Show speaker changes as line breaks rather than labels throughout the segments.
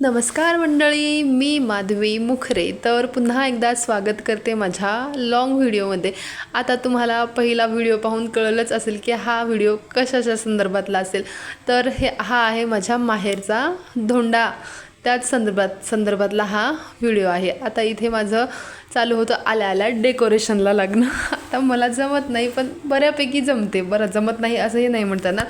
नमस्कार मंडळी, मी माधवी मुखरे. तर पुन्हा एकदा स्वागत करते माझ्या लॉंग व्हिडिओमध्ये. आता तुम्हाला पहिला व्हिडिओ पाहून कळलंच असेल की हा व्हिडिओ कशाच्या संदर्भातला असेल. तर हा आहे माझ्या माहेरचा धोंडा, त्याच संदर्भातला हा व्हिडिओ आहे. आता इथे माझं चालू होतं आल्या आल्या डेकोरेशनला लागणं. आता मला जमत नाही, पण बऱ्यापैकी जमते. बरं, जमत नाही असंही नाही म्हणता ना,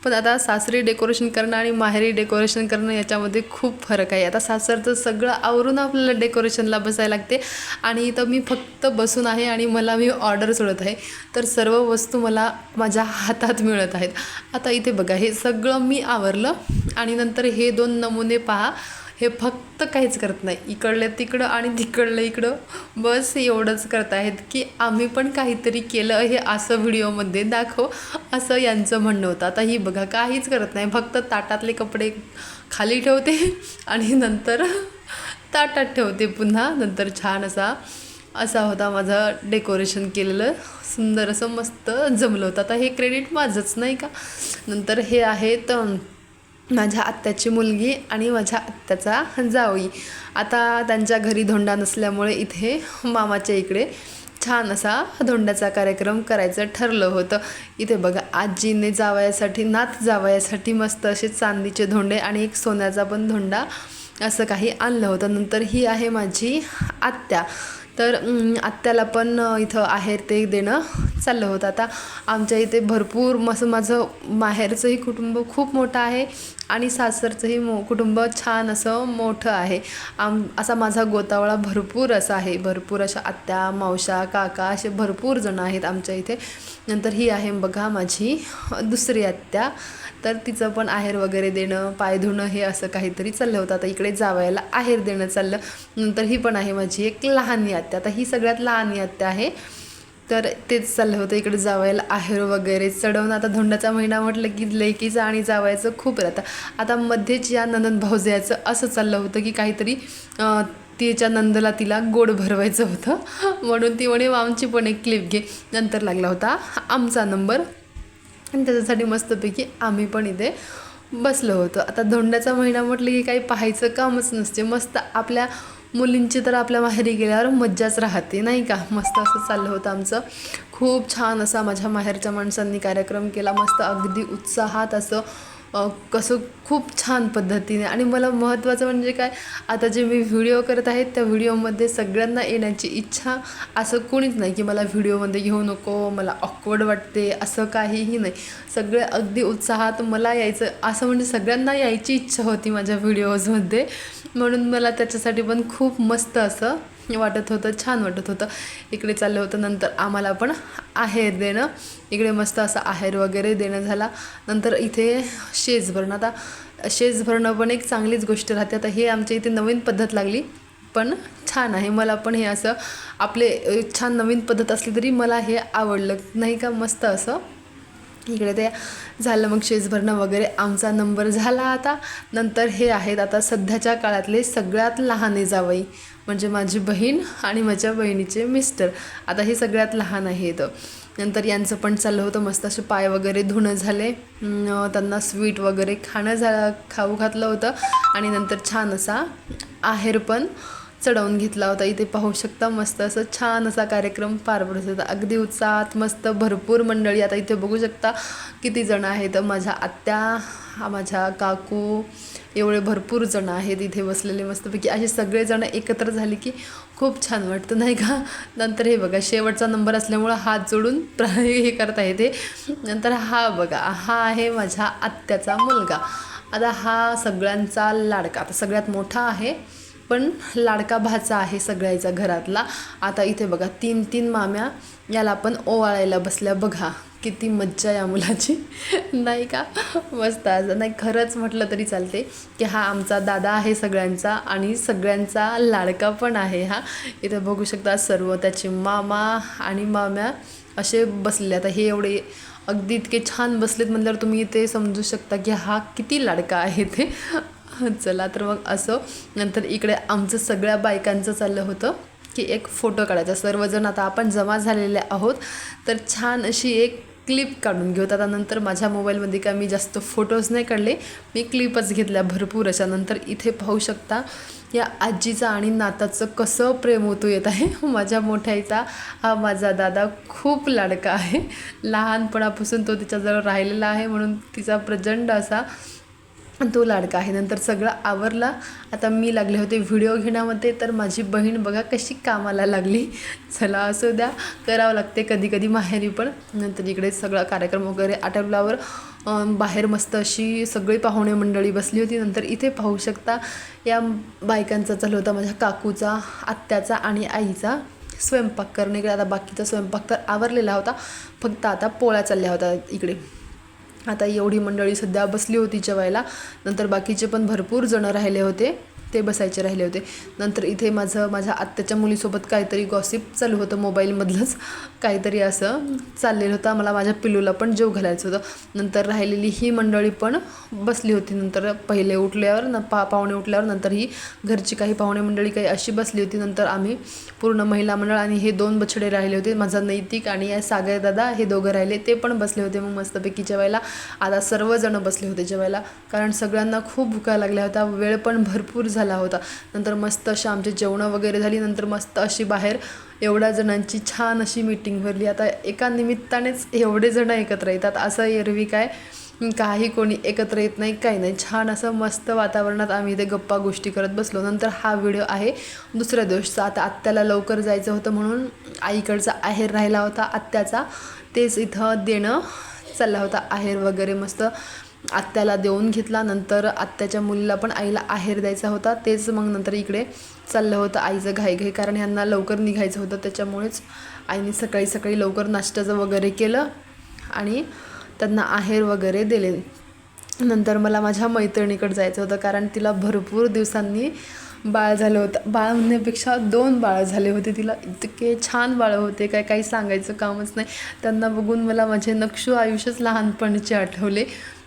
पण आता सासरी डेकोरेशन करणं आणि माहेरी डेकोरेशन करणं याच्यामध्ये खूप फरक आहे. आता सासरचं सगळं आवरून आपल्याला डेकोरेशनला बसायला लागते आणि इथं मी फक्त बसून आहे आणि मी ऑर्डर सोडत आहे. तर सर्व वस्तू मला माझ्या हातात मिळत आहेत. आता इथे बघा, हे सगळं मी आवरलं आणि नंतर हे 2 नमुने पहा. हे फक्त काहीच करत नाही, इकडले तिकडं आणि तिकडलं इकडं, बस एवढंच करत आहेत की आम्ही पण काहीतरी केलं हे असं व्हिडिओमध्ये दाखव, असं यांचं म्हणणं होतं. आता ही बघा, काहीच करत नाही, फक्त ताटातले कपडे खाली ठेवते आणि नंतर ताटात ठेवते पुन्हा. नंतर छान असा होता माझं डेकोरेशन केलेलं, सुंदर असं मस्त जमलं होतं. आता हे क्रेडिट माझंच नाही का. नंतर हे आहेत माझ्या आत्याची मुलगी आणि माझ्या आत्याचा जावई. आता त्यांच्या घरी धोंडा नसल्यामुळे इथे मामाच्या इकडे छान असा धोंड्याचा कार्यक्रम करायचं ठरलं होतं. इथे बघा, आजीने नात जावयासाठी मस्त असे चांदीचे धोंडे आणि एक सोन्याचा पण धोंडा असं काही आणलं होतं. नंतर ही आहे माझी आत्या. तर आत्याला पण इथं आहेर ते देणं चाललं होतं. आता आमच्या इथे भरपूर माझं माहेरचंही कुटुंब खूप मोठं आहे आणि सासरचंही कुटुंब छान असं मोठं आहे. असा माझा गोतावळा भरपूर असा आहे. भरपूर अशा आत्या, मावशा, काका असे भरपूर जण आहेत आमच्या इथे. नंतर ही आहे बघा माझी दुसरी आत्या. तर तिचं पण आहेर वगैरे देणं, पाय धुणं हे असं काहीतरी चाललं होतं. आता इकडे जावयाला आहेर देणं चाललं. नंतर ही पण आहे माझी एक लहानी आत्या. आता ही सगळ्यात लहानी आत्या आहे. तर तेच चाललं होतं इकडे जावयाला आहेर वगैरे चढवणं. आता धोंडाचा महिना म्हटलं की लेकीचं आणि जावयाचं खूप राहतं. आता मध्येच या नणंद भाऊजाचं असं चाललं होतं की काहीतरी तिच्या नंदला तिला गोड भरवायचं होतं, म्हणून ती म्हणे आमची पण एक क्लिप घे. नंतर लागला होता आमचा नंबर आणि त्याच्यासाठी मस्तपैकी आम्ही पण इथे बसलो होतो. आता धोंड्याचा महिना म्हटलं की काही पाहायचं कामच नसते. मस्त आपल्या मुलींची तर आपल्या माहेरी गेल्यावर मज्जाच राहते, नाही का. मस्त असं चाललं होतं आमचं. खूप छान असा माझ्या माहेरच्या माणसांनी कार्यक्रम केला. मस्त अगदी उत्साहात असं कसं खूप छान पद्धतीने. आणि मला महत्त्वाचं म्हणजे काय, आता जे मी व्हिडिओ करत आहे त्या व्हिडिओमध्ये सगळ्यांना येण्याची इच्छा, असं कोणीच नाही की मला व्हिडिओमध्ये घेऊ नको, मला ऑकवर्ड वाटते, असं काहीही नाही. सगळे अगदी उत्साहात मला यायचं, असं म्हणजे सगळ्यांना यायची इच्छा होती माझ्या व्हिडिओजमध्ये. म्हणून मला त्याच्यासाठी पण खूप मस्त असं वाटत होतं, छान वाटत होतं. इकडे चाललं होतं. नंतर आम्हाला पण आहेर देणं, इकडे मस्त असं आहेर वगैरे देणं झाला. नंतर इथे शेज भरणं. आता शेज भरणं पण एक चांगलीच गोष्ट राहते. आता हे आमच्या इथे नवीन पद्धत लागली, पण छान आहे. मला पण हे असं आपले छान नवीन पद्धत असली तरी मला हे आवडलं, नाही का. मस्त असं इकडे ते झालं. मग शेज भरणं वगैरे आमचा नंबर झाला. आता नंतर हे आहेत आता सध्याच्या काळातले सगळ्यात लहान जावई, म्हणजे माझी बहीण आणि माझ्या बहिणीचे मिस्टर. आता हे सगळ्यात लहान आहेत. नंतर यांचं पण चाललं होतं मस्त असे पाय वगैरे धुणं झाले, त्यांना स्वीट वगैरे खाऊ घातलं होतं आणि नंतर छान असा आहेर पण चढवून घेतला होता. इथे पाहू शकता मस्त असं छान असा कार्यक्रम पार पडत होता, अगदी उत्साहात. मस्त भरपूर मंडळी. आता इथे बघू शकता किती जण आहेत. माझ्या आत्या, माझ्या काकू, एवढे भरपूर जण आहेत इथे बसलेले मस्तपैकी. असे सगळेजण एकत्र झाले की खूप छान वाटतं, नाही का. नंतर हे बघा, शेवटचा नंबर असल्यामुळं हात जोडून हे करता येते. नंतर हा बघा, हा आहे माझ्या आत्याचा मुलगा. आता हा सगळ्यांचा लाडका, आता सगळ्यात मोठा आहे पण लाडका भाचा आहे सगळ्याचा घरातला. आता इथे बघा 3 माम्या याला पण ओवाळायला बसल्या. बघा किती मज्जा या मुलाची, नाही का. मस्त असं, नाही खरंच म्हटलं तरी चालते की हा आमचा दादा आहे सगळ्यांचा आणि सगळ्यांचा लाडका पण आहे हा. इथे बघू शकता सर्व त्याचे मामा आणि माम्या असे बसले. आता हे एवढे अगदी इतके छान बसलेत म्हटल्यावर तुम्ही इथे समजू शकता की हा किती लाडका आहे ते. चला तर मग असं. नंतर इकडे आमचं सगळ्या बायकांचं चाललं होतं की एक फोटो काढायचा. सर्वजण आता आपण जमा झालेले आहोत, तर छान अशी एक क्लिप काढून घेऊ. आता नंतर माझ्या मोबाईलमध्ये काय मी जास्त फोटोज नाही काढले, मी क्लिपच घेतल्या भरपूर अशा. नंतर इथे पाहू शकता या आजीचा आणि नाताचं कसं प्रेम ओतू येत आहे. माझ्या मोठ्याचा हा माझा दादा खूप लाडका आहे. लहानपणापासून तो तिच्याजवळ राहिलेला आहे, म्हणून तिचा प्रचंड असा तो लाडका आहे. नंतर सगळं आवरला. आता मी लागले होते व्हिडिओ घेण्यामध्ये, तर माझी बहीण बघा कशी कामाला लागली. चला असू द्या, करावं लागते कधी कधी माहेरी पण. नंतर इकडे सगळा कार्यक्रम वगैरे आटोपल्यावर बाहेर मस्त अशी सगळी पाहुणे मंडळी बसली होती. नंतर इथे पाहू शकता या बायकांचा चालू होता, माझ्या काकूचा, आत्याचा आणि आईचा स्वयंपाक करणे. इकडे आता बाकीचा स्वयंपाक तर आवरलेला होता, फक्त आता पोळ्या चालल्या होत्या इकडे. आता एवढी मंडळी सध्या बसली होती जेवायला. नंतर बाकीचे पण भरपूर जणं राहिले होते, ते बसायचे राहिले होते. नंतर इथे माझ्या आत्याच्या मुलीसोबत काहीतरी गॉसिप चालू होतं, मोबाईलमधलंच काहीतरी असं चाललेलं होतं. मला माझ्या पिल्लूला पण जेव घालायचं होतं. नंतर राहिलेली ही मंडळी पण बसली होती. नंतर पहिले उठल्यावर पाहुणे उठल्यावर नंतर ही घरची काही पाहुणे मंडळी काही अशी बसली होती. नंतर आम्ही पूर्ण महिला मंडळ आणि हे 2 बछडे राहिले होते, माझा नैतिक आणि या सागर दादा, हे दोघं राहिले, ते पण बसले होते. मग मस्तपैकी जेवायला आता सर्वजणं बसले होते जेवायला, कारण सगळ्यांना खूप भुका लागल्या होत्या, वेळ पण भरपूर झाला होता. नंतर मस्त अशी आमची जेवणं वगैरे झाली. नंतर मस्त अशी बाहेर एवढ्या जणांची छान अशी मीटिंग भरली. आता एका निमित्तानेच एवढे जण एकत्र येतात, असं एरवी काय काही कोणी एकत्र येत नाही, काही नाही. छान असं मस्त वातावरणात आम्ही इथे गप्पा गोष्टी करत बसलो. नंतर हा व्हिडिओ आहे दुसऱ्या दिवशीचा. आता आत्याला लवकर जायचं होतं म्हणून आईकडचा आहेर राहिला होता आत्याचा, तेच इथं देणं चालला होता. आहेर वगैरे मस्त आत्याला देऊन घेतला. नंतर आत्याच्या मुलीला पण आईला आहेर द्यायचा होता, तेच मग नंतर इकडे चाललं होतं आईचं घाईघाई, कारण ह्यांना लवकर निघायचं होतं. त्याच्यामुळेच आईने सकाळी सकाळी लवकर नाश्त्याचं वगैरे केलं आणि त्यांना आहेर वगैरे दिले. नंतर मला माझ्या मैत्रिणीकडे जायचं होतं, कारण तिला भरपूर दिवसांनी बाळ झालं होतं. बाळ म्हणण्यापेक्षा 2 बाळं झाले होते तिला. इतके छान बाळं होते, काही सांगायचं कामच नाही. त्यांना बघून मला माझे नक्षू आयुष्यच लहानपणीचे आठवले.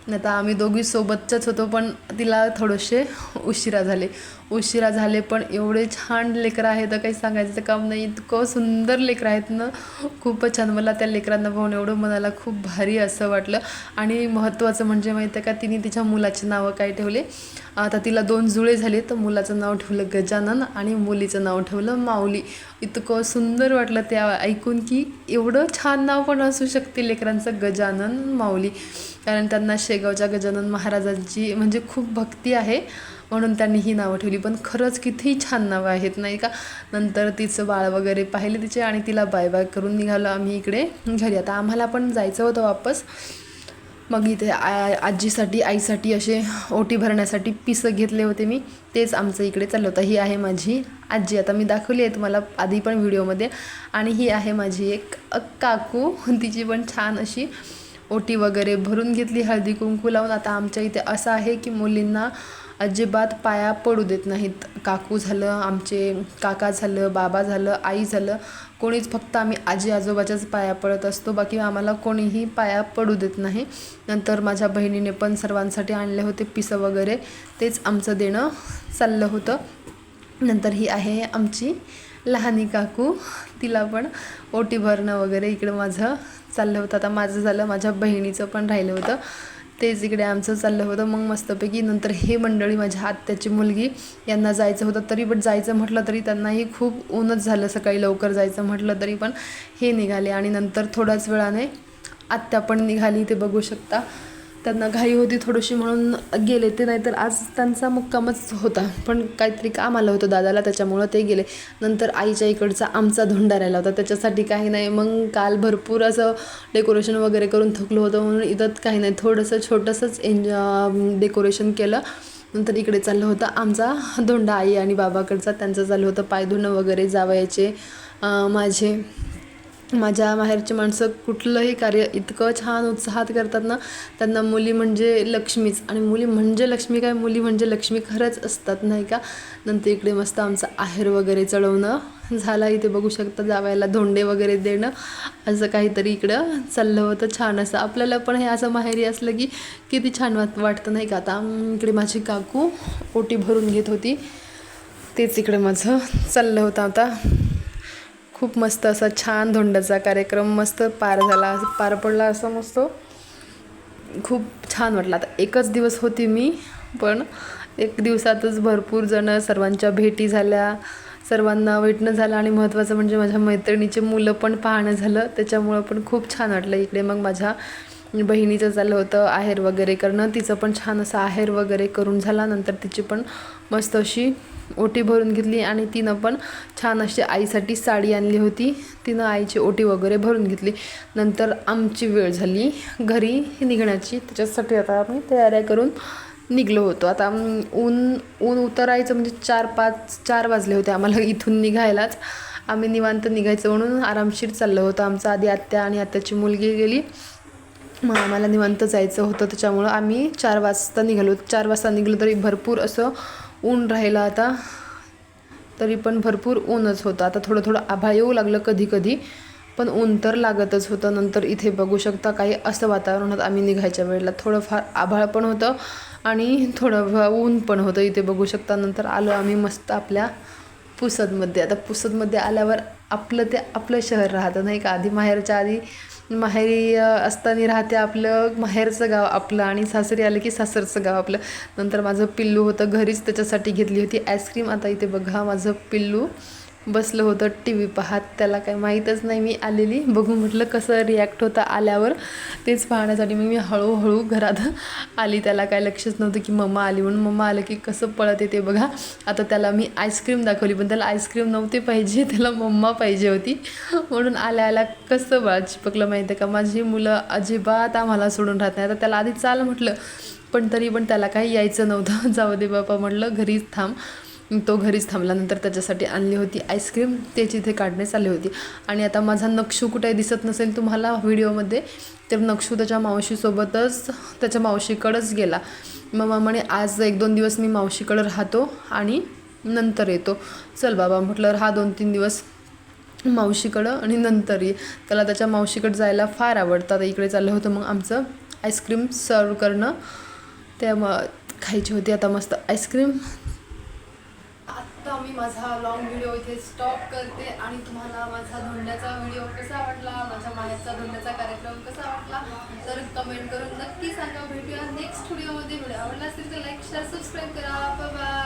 आता आम्ही दोघी सोबतच्याच होतो, पण तिला थोडेसे उशिरा झाले, पण एवढे छान लेकरं आहेत, काही सांगायचं काम नाही. इतकं सुंदर लेकरं आहेत ना, खूपच छान. मला त्या लेकरांना पाहून एवढं मनाला खूप भारी असं वाटलं. आणि महत्त्वाचं म्हणजे माहिती आहे का, तिने तिच्या मुलाचे नावं काय ठेवले. आता तिला 2 जुळे झाले, तर मुलाचं नाव ठेवलं गजानन आणि मुलीचं नाव ठेवलं माऊली. इतकं सुंदर वाटलं त्या ऐकून की एवढं छान नाव पण असू शकते लेकरांचं, गजानन माऊली. कारण त्यांना शेगावच्या गजानन महाराजांची म्हणजे खूप भक्ती आहे, म्हणून त्यांनी ही नावं ठेवली. पण खरंच किती छान नावं आहेत नाही का. नंतर तिचं बाळ वगैरे पाहिले तिचे आणि तिला बाय बाय करून निघालो आम्ही इकडे घरी. आता आम्हाला पण जायचं होतं वापस. मग इथे आजीसाठी आईसाठी असे ओटी भरण्यासाठी पिसं घेतले होते मी, तेच आमचं इकडे चाललं होतं. ही आहे माझी आजी, आता मी दाखवली आहे तुम्हाला आधी पण व्हिडिओमध्ये. आणि ही आहे माझी एक काकू, तिची पण छान अशी ओटी वगैरे भरून घेतली हळदी कुंकू लावून. आता आमच्या इथे असं आहे की मुलींना अजिबात पाया पडू देत नाहीत. काकू झालं, आमचे काका झालं, बाबा झालं, आई झालं, कोणीच, फक्त आम्ही आजी आजोबाच्याच पाया पडत असतो, बाकी आम्हाला कोणीही पाया पडू देत नाही. नंतर माझ्या बहिणीने पण सर्वांसाठी आणले होते पिसं वगैरे, तेच आमचं देणं चाललं होतं. नंतर ही आहे आमची लहानी काकू, तिला पण ओटी भरणं वगैरे इकडं माझं चाललं होतं. आता माझं झालं, माझ्या बहिणीचं पण राहिलं होतं, तेच इकडे आमचं चाललं होतं. मग मस्तपैकी नंतर हे मंडळी, माझ्या आत्याची मुलगी, यांना जायचं होतं, तरी पण जायचं म्हटलं तरी त्यांनाही खूप ऊनच झालं. सकाळी लवकर जायचं म्हटलं तरी पण हे निघाले. आणि नंतर थोड्याच वेळाने आत्या पण निघाली, ते बघू शकता. त्यांना घाई होती थोडीशी म्हणून गेले ते, नाहीतर आज त्यांचा मुक्कामच होता, पण काहीतरी काम आलं होतं दादाला, त्याच्यामुळं ते गेले. नंतर आईच्या इकडचा आमचा धोंडा राहिला होता, त्याच्यासाठी काही नाही. मग काल भरपूर असं डेकोरेशन वगैरे करून थकलो होतं, म्हणून इथं काही नाही, थोडंसं छोटंसंच डेकोरेशन केलं. नंतर इकडे चाललं होतं आमचा धोंडा, आई आणि बाबाकडचा त्यांचं चाललं होतं पाय धुणं वगैरे. जावयाचे माझ्या माहेरची माणसं कुठलंही कार्य इतकं छान उत्साहात करतात ना, त्यांना मुली म्हणजे लक्ष्मीच, आणि मुली म्हणजे लक्ष्मी काय, मुली म्हणजे लक्ष्मी खरंच असतात नाही का. नंतर इकडे मस्त आमचं आहेर वगैरे चढवणं झालं. इथे बघू शकता जावयाला धोंडे वगैरे देणं, असं काहीतरी इकडं चाललं होतं छान असं. आपल्याला पण हे असं माहेरी असलं की किती छान वाटतं नाही का. आता इकडे माझी काकू ओटी भरून घेत होती, तेच इकडे माझं चाललं होतं. आता खूप मस्त असा छान धोंड्याचा कार्यक्रम मस्त पार पडला असं मस्त खूप छान वाटलं. आता एकच दिवस होती मी, पण एक दिवसातच भरपूर जण सर्वांच्या भेटी झाल्या, सर्वांना भेटणं झालं आणि महत्त्वाचं म्हणजे माझ्या मैत्रिणीचे मुलं पण पाहणं झालं. त्याच्यामुळं पण खूप छान वाटलं. इकडे मग माझ्या बहिणीचं चाललं होतं आहेर वगैरे करणं. तिचं पण छान असं आहेर वगैरे करून झाला. नंतर तिची पण मस्त अशी ओटी भरून घेतली आणि तिनं पण छान अशी आईसाठी साडी आणली होती. तिनं आईची ओटी वगैरे भरून घेतली. नंतर आमची वेळ झाली घरी निघण्याची. त्याच्यासाठी आता आम्ही तयाऱ्या करून निघलो होतो. आता ऊन उतरायचं म्हणजे 4 वाजले होते आम्हाला इथून निघायलाच. आम्ही निवांत निघायचं म्हणून आरामशीर चाललं होतं. आमचं आधी आत्या आणि आत्याची मुलगी गेली, मग आम्हाला निवांत जायचं होतं. त्याच्यामुळं आम्ही 4 वाजता निघालो. 4 वाजता निघलो तरी भरपूर असं ऊन राहिलं. आता तरी पण भरपूर ऊनच होतं. आता थोडं आभाळ येऊ लागलं कधी कधी, पण ऊन तर लागतच होतं. नंतर इथे बघू शकता काही असं वातावरण होतं. आम्ही निघायच्या वेळेला थोडंफार आभाळ पण होतं आणि थोडं ऊन पण होतं. इथे बघू शकता. नंतर आलो आम्ही मस्त आपल्या पुसदमध्ये. आता पुसदमध्ये आल्यावर आपलं शहर राहतं नाही का. माहेरी असताना राहते आपलं माहेरचं गाव आपलं, आणि सासरी आलं की सासरचं गाव आपलं. नंतर माझं पिल्लू होतं घरीच, त्याच्यासाठी घेतली होती आईस्क्रीम. आता इथे बघा माझं पिल्लू बसलं होतं TV पाहत. त्याला काही माहीतच नाही मी आलेली. बघू म्हटलं कसं रिॲक्ट होतं आल्यावर, तेच पाहण्यासाठी मी हळूहळू घरात आली. त्याला काय लक्षच नव्हतं की मम्मा आली म्हणून. मम्मा आलं की कसं पळत येते बघा. आता त्याला मी आईस्क्रीम दाखवली, पण त्याला आईस्क्रीम नव्हती पाहिजे, त्याला मम्मा पाहिजे होती. म्हणून आल्या कसं बाळ चिपकलं माहिती आहे का. माझी मुलं अजिबात आम्हाला सोडून राहत नाही. आता त्याला आधी चाल म्हटलं, पण तरी पण त्याला काही यायचं नव्हतं. जाऊ दे बापा म्हटलं, घरीच थांब. तो घरीच थांबला. नंतर त्याच्यासाठी आणली होती आईस्क्रीम, त्याची इथे काढण्यास आली होती. आणि आता माझा नक्षू कुठे दिसत नसेल तुम्हाला व्हिडिओमध्ये, तर नक्षू त्याच्या मावशीसोबतच त्याच्या मावशीकडंच गेला. मग म्हणे आज 1-2 दिवस मी मावशीकडं राहतो आणि नंतर येतो. चल बाबा म्हटलं, राहा 2-3 दिवस मावशीकडं आणि नंतर ये. त्याला त्याच्या मावशीकडं जायला फार आवडतं. आता इकडे चाललं होतं मग आमचं आईस्क्रीम सर्व करणं, त्या खायची होती आता मस्त आईस्क्रीम. आता मी माझा लॉंग व्हिडिओ इथे स्टॉप करते आणि तुम्हाला माझा धोंड्याचा व्हिडिओ कसा वाटला, माझ्या माहेरचा धोंड्याचा कार्यक्रम कसा वाटला तर कमेंट करून नक्की सांगा. भेटूया नेक्स्ट व्हिडिओमध्ये. व्हिडिओ आवडला असेल तर लाईक शेअर सबस्क्राईब करा. Bye bye.